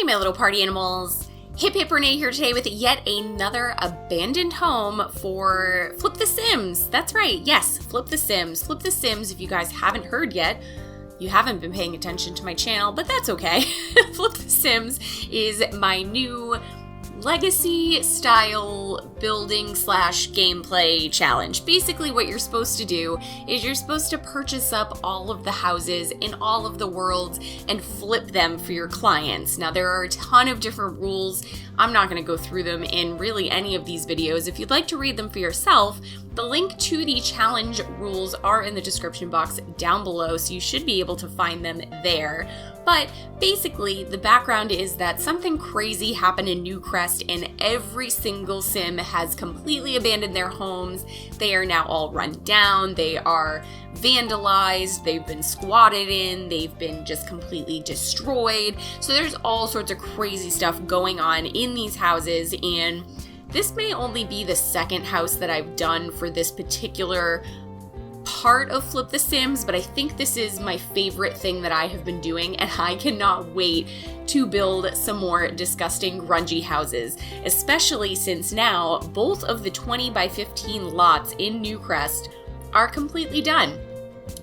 my little party animals. Hiphiprenee here today with yet another abandoned home for Flip the Sims. That's right, yes, Flip the Sims. Flip the Sims, if you guys haven't heard yet, you haven't been paying attention to my channel, but that's okay. Flip the Sims is my new legacy style building / gameplay challenge. Basically what you're supposed to do is you're supposed to purchase up all of the houses in all of the worlds and flip them for your clients. Now there are a ton of different rules. I'm not going to go through them in really any of these videos. If you'd like to read them for yourself, the link to the challenge rules are in the description box down below, so you should be able to find them there. But basically, the background is that something crazy happened in Newcrest and every single sim has completely abandoned their homes. They are now all run down, they are vandalized, they've been squatted in, they've been just completely destroyed. So there's all sorts of crazy stuff going on in these houses, and this may only be the second house that I've done for this particular part of Flip the Sims, but I think this is my favorite thing that I have been doing, and I cannot wait to build some more disgusting grungy houses, especially since now both of the 20 by 15 lots in Newcrest are completely done.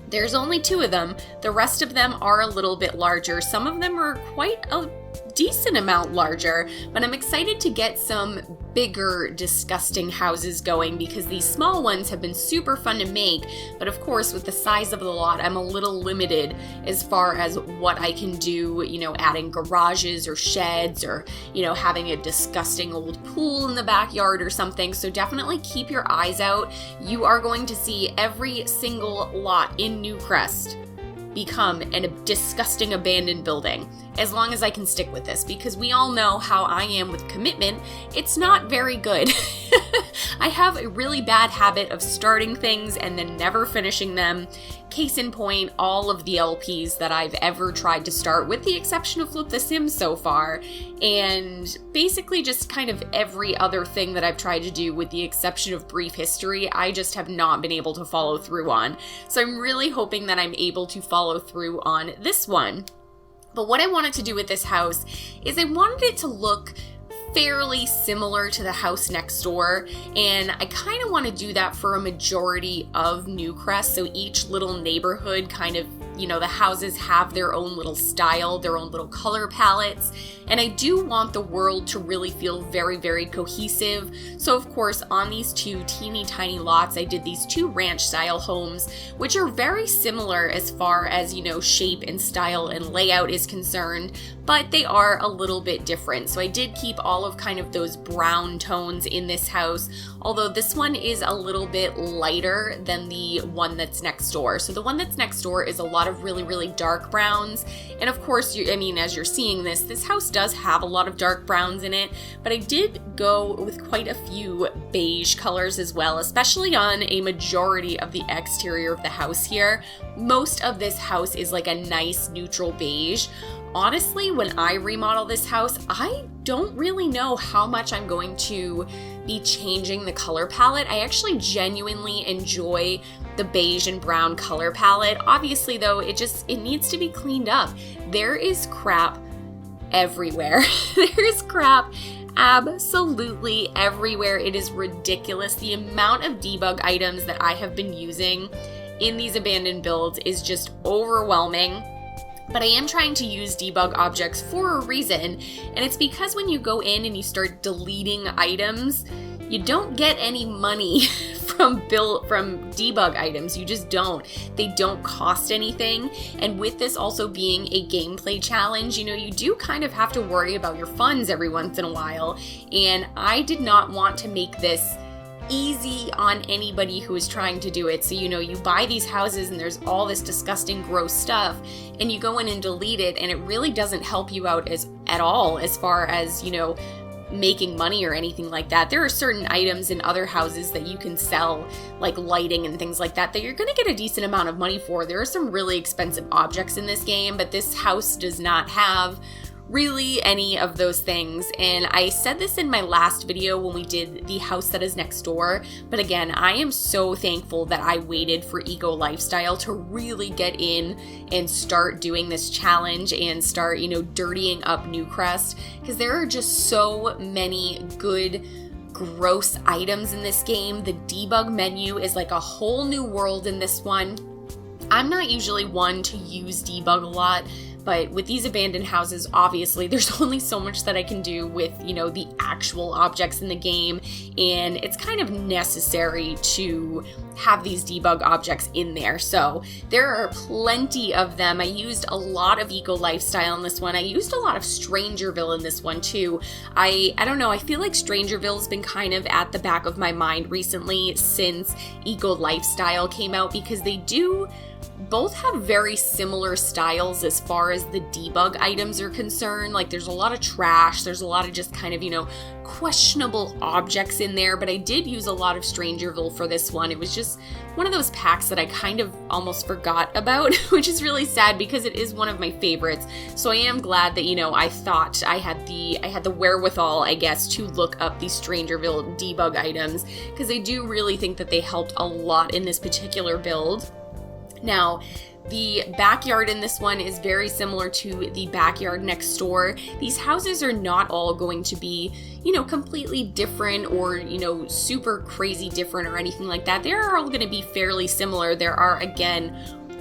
There's only 2 of them. The rest of them are a little bit larger. Some of them are quite a decent amount larger, but I'm excited to get some bigger, disgusting houses going because these small ones have been super fun to make, but of course with the size of the lot, I'm a little limited as far as what I can do, adding garages or sheds or, having a disgusting old pool in the backyard or something. So definitely keep your eyes out. You are going to see every single lot in Newcrest become a disgusting abandoned building, as long as I can stick with this, because we all know how I am with commitment. It's not very good. I have a really bad habit of starting things and then never finishing them. Case in point, all of the LPs that I've ever tried to start, with the exception of Flip the Sims so far, and basically just kind of every other thing that I've tried to do with the exception of Brief History, I just have not been able to follow through on. So I'm really hoping that I'm able to follow through on this one. But what I wanted to do with this house is I wanted it to look fairly similar to the house next door, and I kind of want to do that for a majority of Newcrest. So each little neighborhood kind of, the houses have their own little style, their own little color palettes, and I do want the world to really feel very, very cohesive. So of course on these 2 teeny tiny lots, I did these 2 ranch style homes, which are very similar as far as, shape and style and layout is concerned, but they are a little bit different. So I did keep all of kind of those brown tones in this house, although this one is a little bit lighter than the one that's next door. So the one that's next door is a lot of really, really dark browns. And of course, as you're seeing this house does have a lot of dark browns in it, but I did go with quite a few beige colors as well, especially on a majority of the exterior of the house here. Most of this house is like a nice neutral beige. Honestly, when I remodel this house, I don't really know how much I'm going to be changing the color palette. I actually genuinely enjoy the beige and brown color palette. Obviously though, it needs to be cleaned up. There is crap everywhere. There's crap absolutely everywhere. It is ridiculous. The amount of debug items that I have been using in these abandoned builds is just overwhelming. But I am trying to use debug objects for a reason, and it's because when you go in and you start deleting items, you don't get any money from debug items. You just don't. They don't cost anything. And with this also being a gameplay challenge, you do kind of have to worry about your funds every once in a while. And I did not want to make this easy on anybody who is trying to do it. So, you buy these houses and there's all this disgusting, gross stuff, and you go in and delete it, and it really doesn't help you out at all as far as, making money or anything like that. There are certain items in other houses that you can sell, like lighting and things like that you're going to get a decent amount of money for. There are some really expensive objects in this game, but this house does not have really any of those things. And I said this in my last video when we did the house that is next door, but again, I am so thankful that I waited for Eco Lifestyle to really get in and start doing this challenge and start, dirtying up Newcrest, because there are just so many good gross items in this game. The debug menu is like a whole new world in this one. I'm not usually one to use debug a lot, but with these abandoned houses, obviously, there's only so much that I can do with, the actual objects in the game, and it's kind of necessary to have these debug objects in there. So there are plenty of them. I used a lot of Eco Lifestyle in this one. I used a lot of Strangerville in this one too. I don't know, I feel like Strangerville's been kind of at the back of my mind recently since Eco Lifestyle came out, because they do both have very similar styles as far as the debug items are concerned. Like, there's a lot of trash, there's a lot of just kind of, questionable objects in there, but I did use a lot of Strangerville for this one. It was just one of those packs that I kind of almost forgot about, which is really sad because it is one of my favorites. So I am glad that, I thought I had the wherewithal, I guess, to look up these Strangerville debug items, because I do really think that they helped a lot in this particular build. Now, the backyard in this one is very similar to the backyard next door. These houses are not all going to be, completely different or, super crazy different or anything like that. They're all going to be fairly similar. There are, again,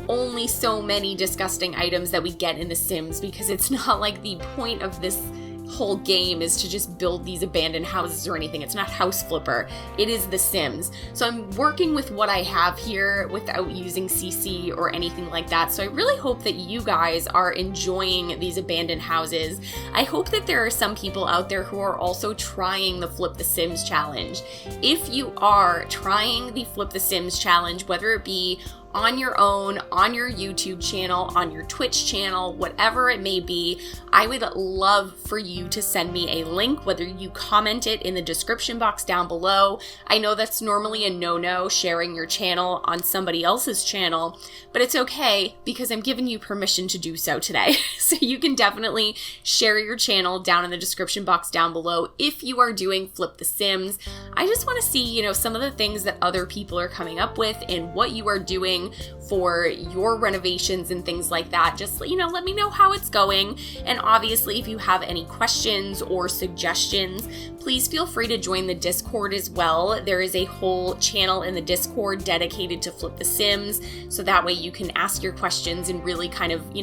only so many disgusting items that we get in The Sims, because it's not like the point of this whole game is to just build these abandoned houses or anything. It's not House Flipper. It is The Sims. So I'm working with what I have here without using CC or anything like that. So I really hope that you guys are enjoying these abandoned houses. I hope that there are some people out there who are also trying the Flip the Sims challenge. If you are trying the Flip the Sims challenge, whether it be on your own, on your YouTube channel, on your Twitch channel, whatever it may be, I would love for you to send me a link, whether you comment it in the description box down below. I know that's normally a no-no, sharing your channel on somebody else's channel, but it's okay because I'm giving you permission to do so today. So you can definitely share your channel down in the description box down below if you are doing Flip the Sims. I just want to see, some of the things that other people are coming up with and what you are doing for your renovations and things like that. Just, let me know how it's going. And obviously, if you have any questions or suggestions, please feel free to join the Discord as well. There is a whole channel in the Discord dedicated to Flip the Sims, so that way you can ask your questions and really kind of,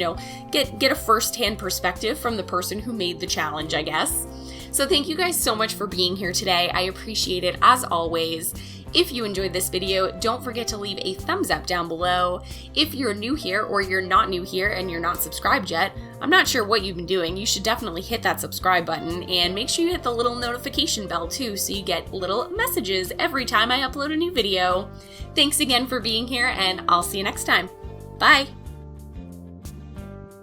get a first-hand perspective from the person who made the challenge, I guess. So thank you guys so much for being here today. I appreciate it as always. If you enjoyed this video, don't forget to leave a thumbs up down below. If you're new here or you're not new here and you're not subscribed yet, I'm not sure what you've been doing. You should definitely hit that subscribe button, and make sure you hit the little notification bell too, so you get little messages every time I upload a new video. Thanks again for being here, and I'll see you next time. Bye!